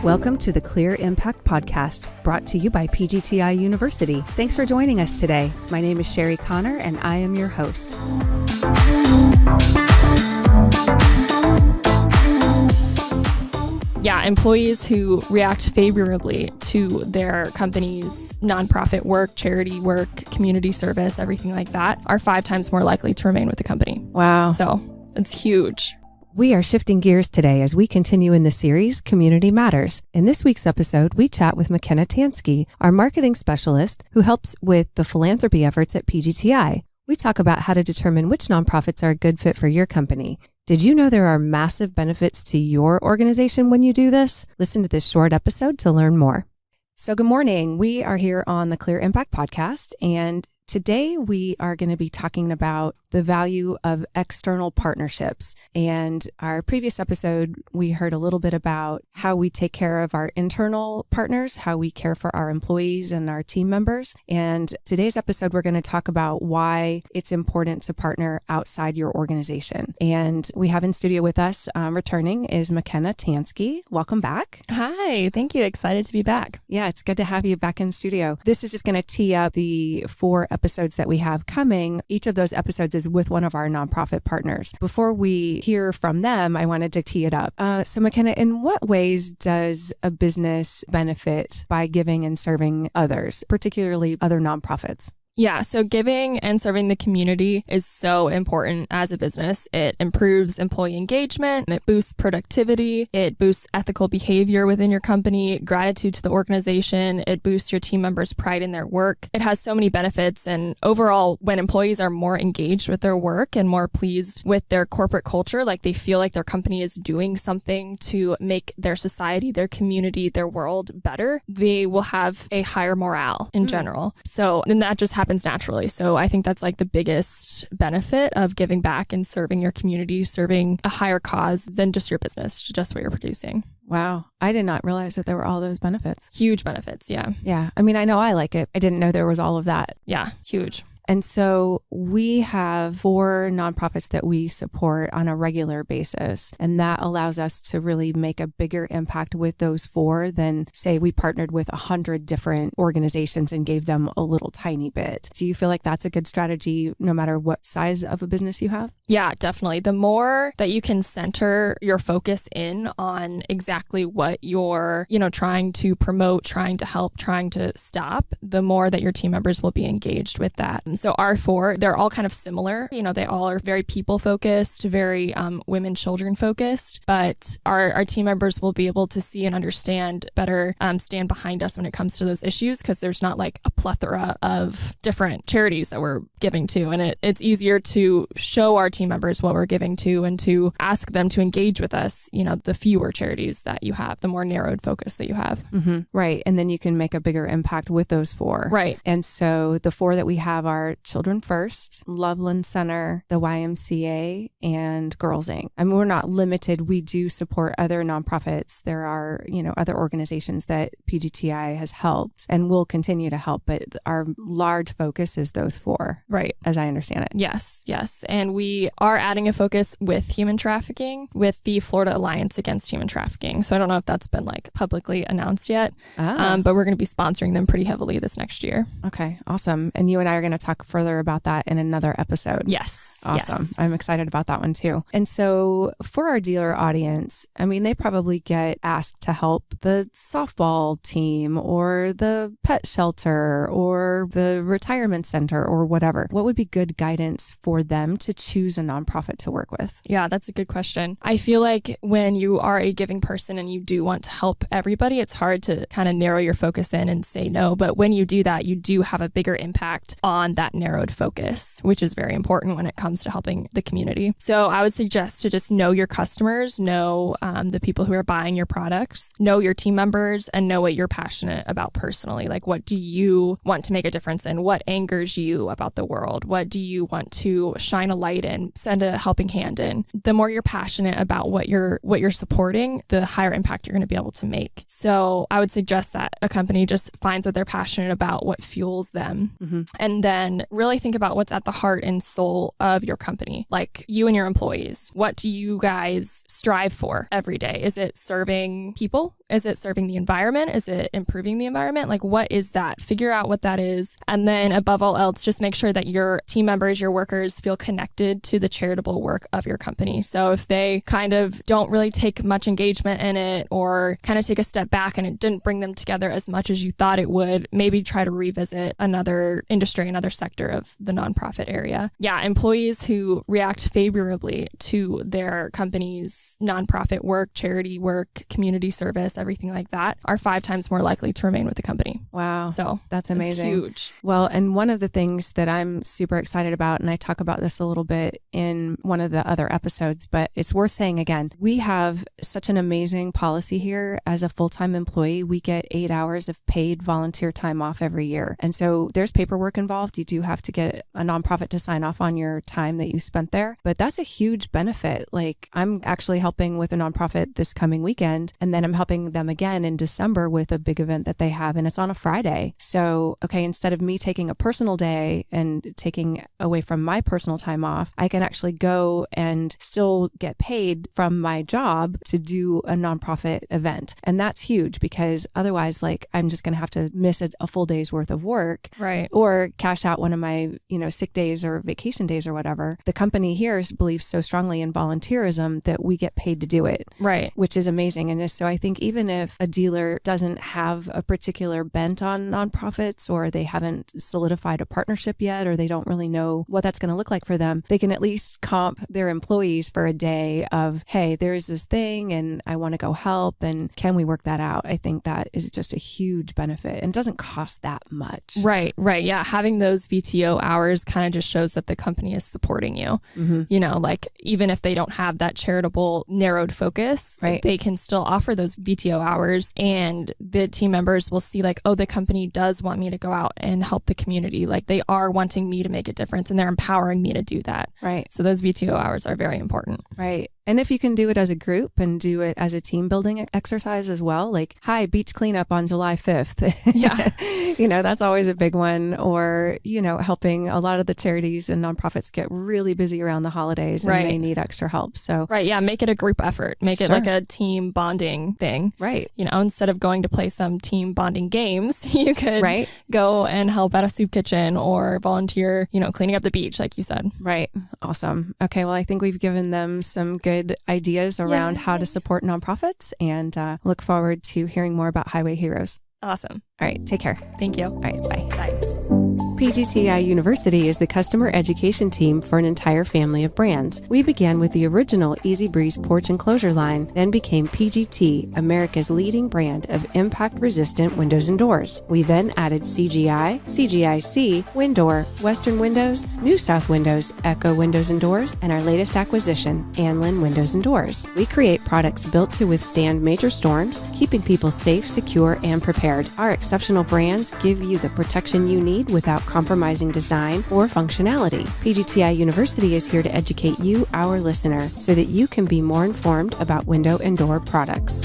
Welcome to the Clear Impact Podcast, brought to you by PGTI University. Thanks for joining us today. My name is Sherry Connor, and I am your host. Yeah, employees who react favorably to their company's nonprofit work, charity work, community service, everything like that, are 5 times more likely to remain with the company. Wow. So it's huge. We are shifting gears today as we continue in the series, Community Matters. In this week's episode, we chat with McKenna Tanski, our marketing specialist who helps with the philanthropy efforts at PGTI. We talk about how to determine which nonprofits are a good fit for your company. Did you know there are massive benefits to your organization when you do this? Listen to this short episode to learn more. So good morning. We are here on the Clear Impact Podcast, and today we are going to be talking about the value of external partnerships. And our previous episode, we heard a little bit about how we take care of our internal partners, how we care for our employees and our team members. And today's episode, we're going to talk about why it's important to partner outside your organization. And we have in studio with us, returning, is McKenna Tanski. Welcome back. Hi, thank you. Excited to be back. Yeah, it's good to have you back in studio. This is just going to tee up the 4 episodes that we have coming. Each of those episodes is with one of our nonprofit partners. Before we hear from them, I wanted to tee it up. So McKenna, in what ways does a business benefit by giving and serving others, particularly other nonprofits? Yeah, so giving and serving the community is so important as a business. It improves employee engagement, it boosts productivity, it boosts ethical behavior within your company, gratitude to the organization, it boosts your team members' pride in their work. It has so many benefits, and overall, when employees are more engaged with their work and more pleased with their corporate culture, like they feel like their company is doing something to make their society, their community, their world better, they will have a higher morale in general. So, and that just happens naturally. So I think that's like the biggest benefit of giving back and serving your community, serving a higher cause than just your business, just what you're producing. Wow. I did not realize that there were all those benefits. Huge benefits. Yeah. Yeah. I mean, I know I like it. I didn't know there was all of that. Yeah. Huge. And so we have 4 nonprofits that we support on a regular basis. And that allows us to really make a bigger impact with those 4 than, say, we partnered with 100 different organizations and gave them a little tiny bit. Do you feel like that's a good strategy no matter what size of a business you have? Yeah, definitely. The more that you can center your focus in on exactly what you're, trying to promote, trying to help, trying to stop, the more that your team members will be engaged with that. So our 4, they're all kind of similar. They all are very people focused, very women, children focused, but our team members will be able to see and understand better, stand behind us when it comes to those issues, because there's not like a plethora of different charities that we're giving to. And it's easier to show our team members what we're giving to and to ask them to engage with us, the fewer charities that you have, the more narrowed focus that you have. Mm-hmm. Right. And then you can make a bigger impact with those 4. Right. And so the 4 that we have are Children First, Loveland Center, the YMCA, and Girls Inc. I mean, we're not limited. We do support other nonprofits. There are, other organizations that PGTI has helped and will continue to help, but our large focus is those 4. Right. As I understand it. Yes. And we are adding a focus with human trafficking with the Florida Alliance Against Human Trafficking. So I don't know if that's been like publicly announced yet, but we're going to be sponsoring them pretty heavily this next year. Okay. Awesome. And you and I are going to talk further about that in another episode. Yes. Awesome. Yes. I'm excited about that one too. And so for our dealer audience, I mean, they probably get asked to help the softball team or the pet shelter or the retirement center or whatever. What would be good guidance for them to choose a nonprofit to work with? Yeah, that's a good question. I feel like when you are a giving person and you do want to help everybody, it's hard to kind of narrow your focus in and say no. But when you do that, you do have a bigger impact on that narrowed focus, which is very important when it comes to helping the community. So I would suggest to just know your customers, know the people who are buying your products, know your team members, and know what you're passionate about personally. Like, what do you want to make a difference in? What angers you about the world? What do you want to shine a light in, send a helping hand in? The more you're passionate about what you're supporting, the higher impact you're going to be able to make. So I would suggest that a company just finds what they're passionate about, what fuels them, and then really think about what's at the heart and soul of your company, like you and your employees. What do you guys strive for every day? Is it serving people Is it serving the environment? Is it improving the environment? Like, what is that? Figure out what that is. And then above all else, just make sure that your team members, your workers feel connected to the charitable work of your company. So if they kind of don't really take much engagement in it, or kind of take a step back and it didn't bring them together as much as you thought it would, maybe try to revisit another industry, another sector of the nonprofit area. Yeah, employees who react favorably to their company's nonprofit work, charity work, community service, everything like that, are 5 times more likely to remain with the company. Wow. So that's amazing. It's huge. Well, and one of the things that I'm super excited about, and I talk about this a little bit in one of the other episodes, but it's worth saying again, we have such an amazing policy here. As a full-time employee, we get 8 hours of paid volunteer time off every year. And so there's paperwork involved. You do have to get a nonprofit to sign off on your time that you spent there, but that's a huge benefit. Like, I'm actually helping with a nonprofit this coming weekend, and then I'm helping them again in December with a big event that they have, and it's on a Friday. So, okay, instead of me taking a personal day and taking away from my personal time off, I can actually go and still get paid from my job to do a nonprofit event. And that's huge, because otherwise, like, I'm just going to have to miss a full day's worth of work, right? Or cash out one of my, sick days or vacation days or whatever. The company here believes so strongly in volunteerism that we get paid to do it, right? Which is amazing. And so I think even if a dealer doesn't have a particular bent on nonprofits, or they haven't solidified a partnership yet, or they don't really know what that's going to look like for them, they can at least comp their employees for a day of, hey, there's this thing and I want to go help, and can we work that out? I think that is just a huge benefit, and it doesn't cost that much. Right. Yeah. Having those VTO hours kind of just shows that the company is supporting you. Mm-hmm. Like, even if they don't have that charitable narrowed focus, right, they can still offer those VTO hours, and the team members will see like, oh, the company does want me to go out and help the community. Like, they are wanting me to make a difference, and they're empowering me to do that. Right. So those VTO hours are very important. Right. And if you can do it as a group and do it as a team building exercise as well, like, hi, beach cleanup on July 5th. Yeah. That's always a big one. Or, helping a lot of the charities and nonprofits get really busy around the holidays, and they need extra help. So, right. Yeah. Make it a group effort. Make it like a team bonding thing. Right. Instead of going to play some team bonding games, you could go and help at a soup kitchen, or volunteer, cleaning up the beach, like you said. Right. Awesome. Okay. Well, I think we've given them some good ideas around how to support nonprofits, and look forward to hearing more about Highway Heroes. Awesome. All right. Take care. Thank you. All right. Bye. Bye. PGTI University is the customer education team for an entire family of brands. We began with the original Easy Breeze porch enclosure line, then became PGT, America's leading brand of impact-resistant windows and doors. We then added CGI, CGIC, Windor, Western Windows, New South Windows, Echo Windows and Doors, and our latest acquisition, Anlin Windows and Doors. We create products built to withstand major storms, keeping people safe, secure, and prepared. Our exceptional brands give you the protection you need without compromising design or functionality. PGTI University is here to educate you, our listener, so that you can be more informed about window and door products.